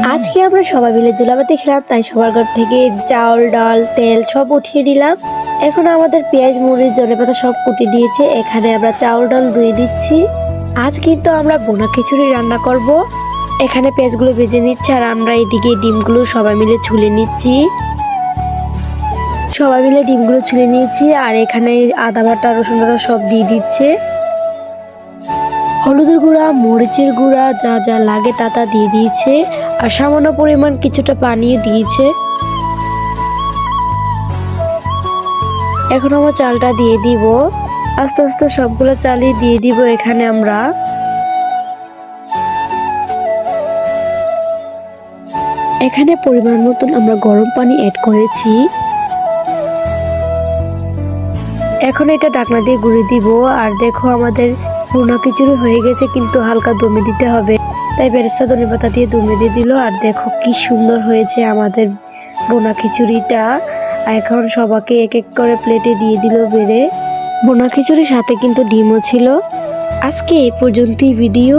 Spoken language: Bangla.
আজকে আমরা সবাই মিলে চুলাপাতি খেলাম, তাই সবার ঘর থেকে চাউল ডাল তেল সব উঠিয়ে দিলাম। এখন আমাদের পেঁয়াজ মরিচ ধনেপাতা সব কুটে দিয়েছে। এখানে আমরা চাউল ডাল ধুয়ে দিচ্ছি। আজ কিন্তু আমরা বোনা খিচুড়ি রান্না করব। এখানে পেঁয়াজগুলো ভেজে নিচ্ছে আর আমরা এদিকে ডিমগুলো সবাই মিলে ছুলে নিচ্ছি। সবাই মিলে ডিমগুলো ছুলে নিয়েছি আর এখানে আদা বাটা রসুন বাটা সব দিয়ে দিচ্ছে। হলুদের গুঁড়া মরিচের গুঁড়া যা যা লাগে তা দিয়ে দিয়েছে আর সামান্য পরিমাণ কিছুটা পানিও দিয়েছে। এখন আমরা চালটা দিয়ে দিব, আস্তে আস্তে সবগুলো চালই দিয়ে দিব। এখানে আমরা পরিমাণ মতন আমরা গরম পানি অ্যাড করেছি। এখন এটা ঢাকনা দিয়ে গুঁড়ে দিব। আর দেখো আমাদের বোনা খিচুড়ি হয়ে গেছে, কিন্তু হালকা দমে দিতে হবে, তাই বেরেস্তা ধনেপাতা দিয়ে দমে দিয়ে দিল। আর দেখো কি সুন্দর হয়েছে আমাদের বোনা খিচুড়িটা। এখন সবাইকে এক এক করে প্লেটে দিয়ে দিল বেড়ে। বোনা খিচুড়ির সাথে কিন্তু ডিমও ছিল। আজকে এই পর্যন্তই ভিডিও।